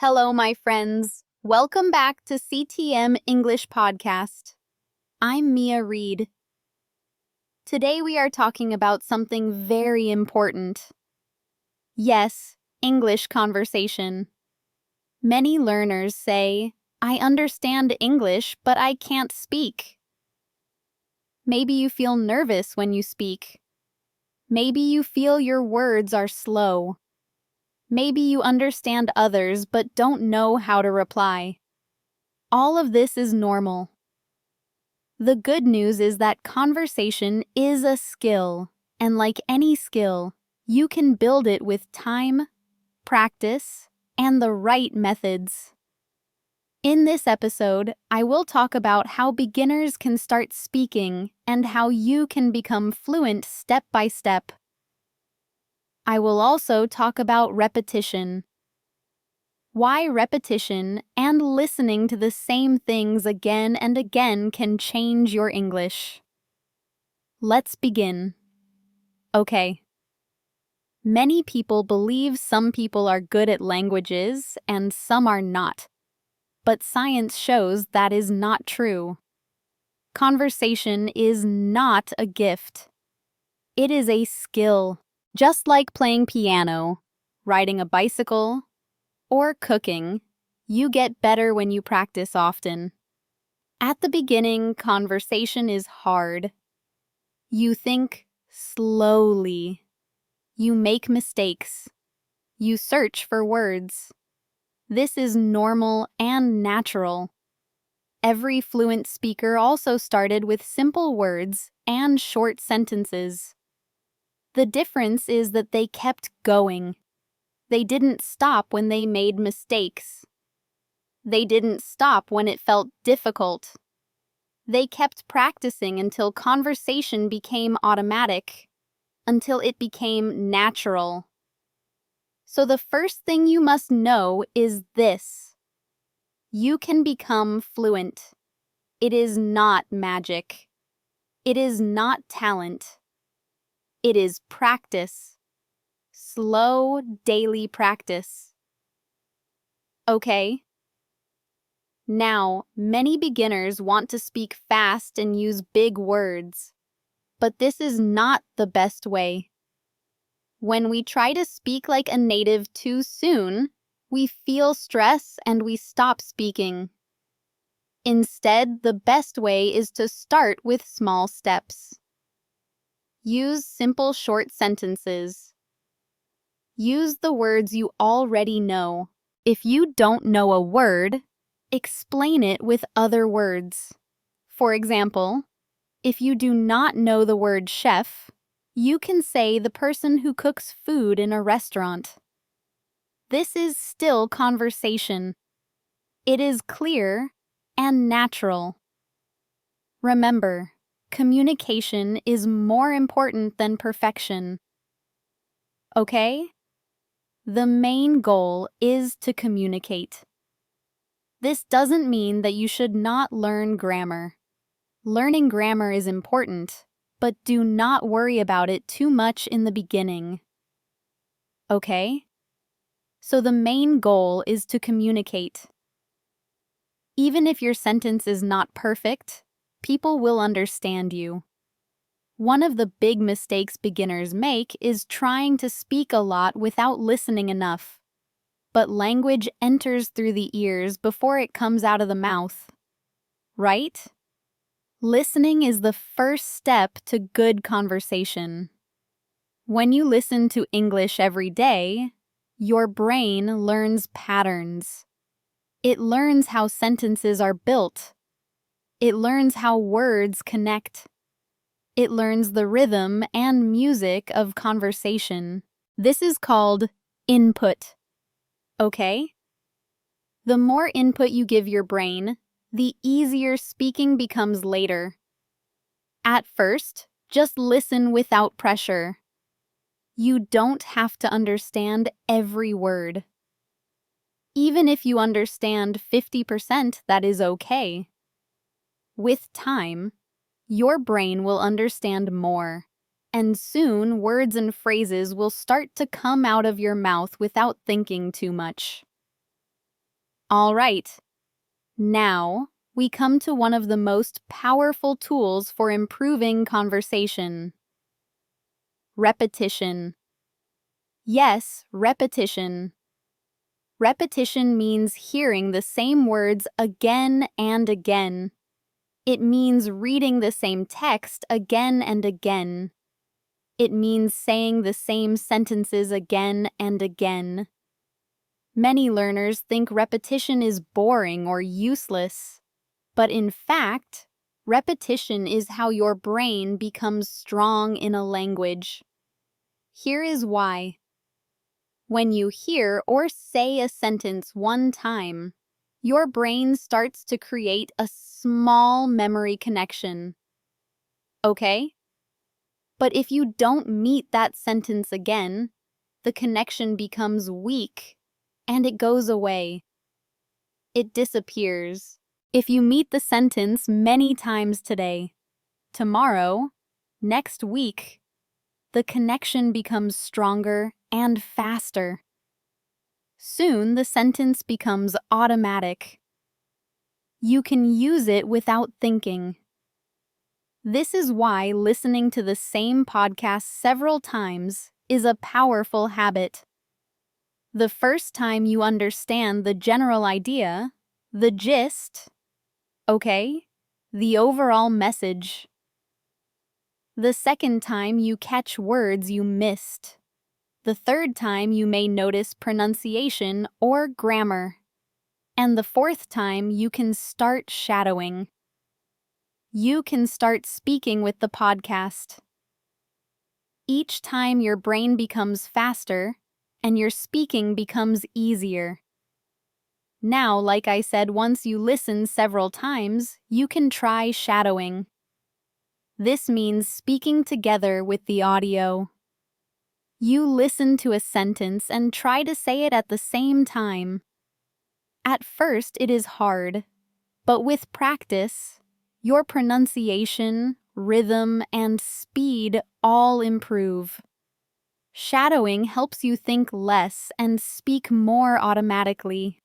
Hello, my friends. Welcome back to CTM English Podcast. I'm Mia Reed. Today we are talking about something very important. Yes, English conversation. Many learners say, I understand English, but I can't speak. Maybe you feel nervous when you speak. Maybe you feel your words are slow. Maybe you understand others but don't know how to reply. All of this is normal. The good news is that conversation is a skill, and like any skill, you can build it with time, practice, and the right methods. In this episode, I will talk about how beginners can start speaking and how you can become fluent step by step. I will also talk about repetition. Why repetition and listening to the same things again and again can change your English. Let's begin. Okay. Many people believe some people are good at languages and some are not. But science shows that is not true. Conversation is not a gift. It is a skill, just like playing piano, riding a bicycle, or cooking. You get better when you practice often. At the beginning, conversation is hard. You think slowly. You make mistakes. You search for words. This is normal and natural. Every fluent speaker also started with simple words and short sentences. The difference is that they kept going. They didn't stop when they made mistakes. They didn't stop when it felt difficult. They kept practicing until conversation became automatic, until it became natural. So the first thing you must know is this. You can become fluent. It is not magic. It is not talent. It is practice. Slow, daily practice. Okay? Now, many beginners want to speak fast and use big words. But this is not the best way. When we try to speak like a native too soon, we feel stress and we stop speaking. Instead, the best way is to start with small steps. Use simple short sentences. Use the words you already know. If you don't know a word, explain it with other words. For example, if you do not know the word chef, you can say the person who cooks food in a restaurant. This is still conversation. It is clear and natural. Remember, communication is more important than perfection. Okay? The main goal is to communicate. This doesn't mean that you should not learn grammar. Learning grammar is important, but do not worry about it too much in the beginning. Okay? So the main goal is to communicate. Even if your sentence is not perfect, people will understand you. One of the big mistakes beginners make is trying to speak a lot without listening enough. But language enters through the ears before it comes out of the mouth. Right? Listening is the first step to good conversation. When you listen to English every day, your brain learns patterns. It learns how sentences are built. It learns how words connect. It learns the rhythm and music of conversation. This is called input. Okay? The more input you give your brain, the easier speaking becomes later. At first, just listen without pressure. You don't have to understand every word. Even if you understand 50%, that is okay. With time, your brain will understand more, and soon words and phrases will start to come out of your mouth without thinking too much. All right. Now, we come to one of the most powerful tools for improving conversation. Repetition. Yes, repetition. Repetition means hearing the same words again and again. It means reading the same text again and again. It means saying the same sentences again and again. Many learners think repetition is boring or useless, but in fact, repetition is how your brain becomes strong in a language. Here is why. When you hear or say a sentence one time, your brain starts to create a small memory connection. Okay? But if you don't meet that sentence again, the connection becomes weak and it goes away. It disappears. If you meet the sentence many times today, tomorrow, next week, the connection becomes stronger and faster. Soon, the sentence becomes automatic. You can use it without thinking. This is why listening to the same podcast several times is a powerful habit. The first time you understand the general idea, the gist, okay, the overall message. The second time you catch words you missed. The third time you may notice pronunciation or grammar. And the fourth time you can start shadowing. You can start speaking with the podcast. Each time your brain becomes faster and your speaking becomes easier. Now, like I said, once you listen several times, you can try shadowing. This means speaking together with the audio. You listen to a sentence and try to say it at the same time. At first, it is hard, but with practice, your pronunciation, rhythm, and speed all improve. Shadowing helps you think less and speak more automatically.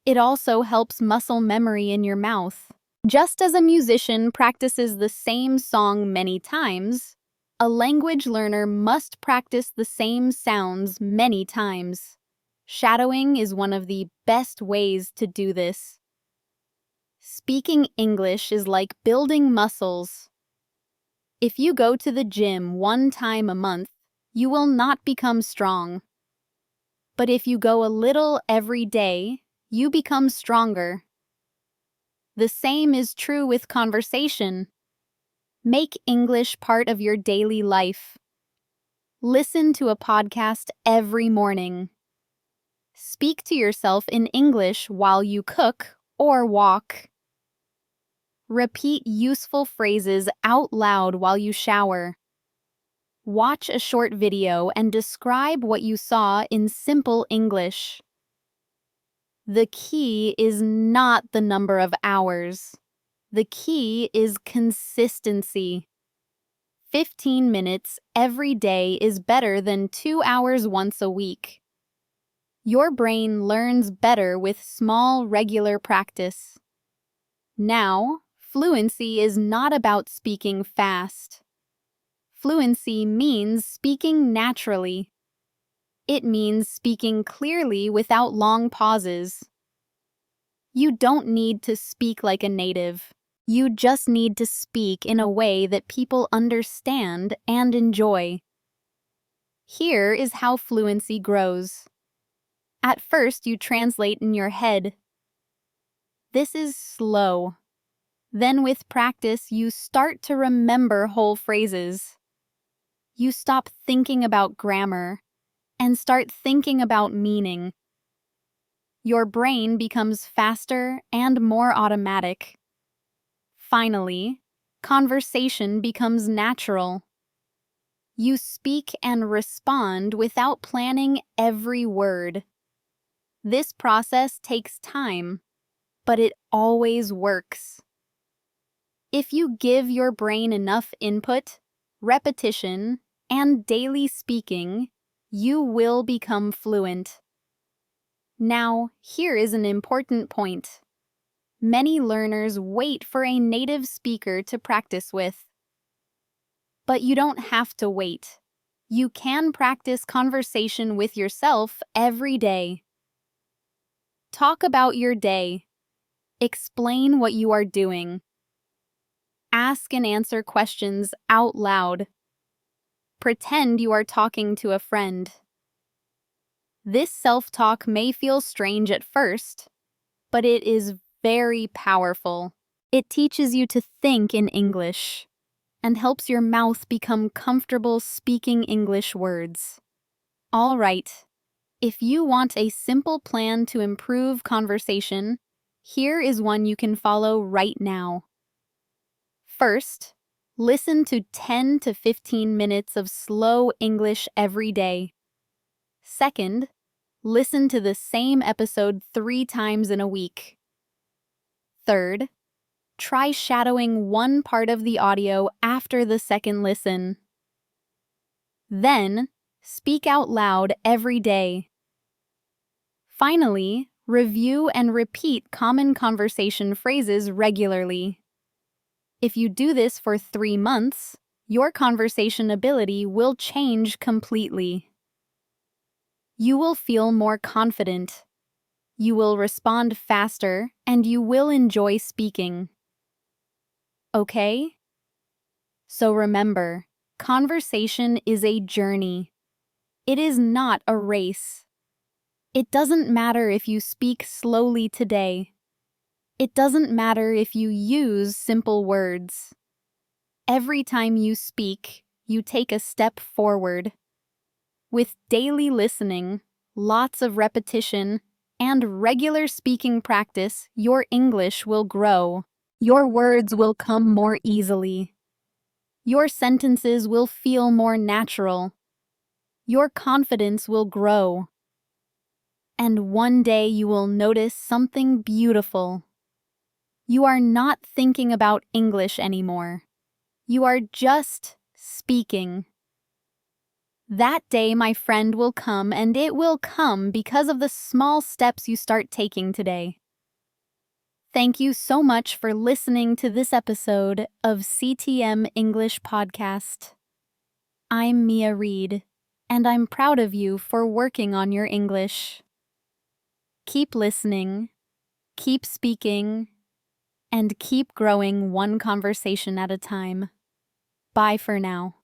It also helps muscle memory in your mouth. Just as a musician practices the same song many times, a language learner must practice the same sounds many times. Shadowing is one of the best ways to do this. Speaking English is like building muscles. If you go to the gym one time a month, you will not become strong. But if you go a little every day, you become stronger. The same is true with conversation. Make English part of your daily life. Listen to a podcast every morning. Speak to yourself in English while you cook or walk. Repeat useful phrases out loud while you shower. Watch a short video and describe what you saw in simple English. The key is not the number of hours. The key is consistency. 15 minutes every day is better than 2 hours once a week. Your brain learns better with small, regular practice. Now, fluency is not about speaking fast. Fluency means speaking naturally. It means speaking clearly without long pauses. You don't need to speak like a native. You just need to speak in a way that people understand and enjoy. Here is how fluency grows. At first, you translate in your head. This is slow. Then with practice, you start to remember whole phrases. You stop thinking about grammar and start thinking about meaning. Your brain becomes faster and more automatic. Finally, conversation becomes natural. You speak and respond without planning every word. This process takes time, but it always works. If you give your brain enough input, repetition, and daily speaking, you will become fluent. Now, here is an important point. Many learners wait for a native speaker to practice with. But you don't have to wait. You can practice conversation with yourself every day. Talk about your day. Explain what you are doing. Ask and answer questions out loud. Pretend you are talking to a friend. This self-talk may feel strange at first, but it is very powerful. It teaches you to think in English and helps your mouth become comfortable speaking English words. All right, if you want a simple plan to improve conversation, here is one you can follow right now. First, listen to 10 to 15 minutes of slow English every day. Second, listen to the same episode 3 times in a week. Third, try shadowing one part of the audio after the second listen. Then, speak out loud every day. Finally, review and repeat common conversation phrases regularly. If you do this for 3 months, your conversation ability will change completely. You will feel more confident. You will respond faster, and you will enjoy speaking. Okay? So remember, conversation is a journey. It is not a race. It doesn't matter if you speak slowly today. It doesn't matter if you use simple words. Every time you speak, you take a step forward. With daily listening, lots of repetition, and regular speaking practice, your English will grow. Your words will come more easily. Your sentences will feel more natural. Your confidence will grow. And one day you will notice something beautiful. You are not thinking about English anymore. You are just speaking. That day, my friend, will come, and it will come because of the small steps you start taking today. Thank you so much for listening to this episode of CTM English Podcast. I'm Mia Reed, and I'm proud of you for working on your English. Keep listening, keep speaking, and keep growing one conversation at a time. Bye for now.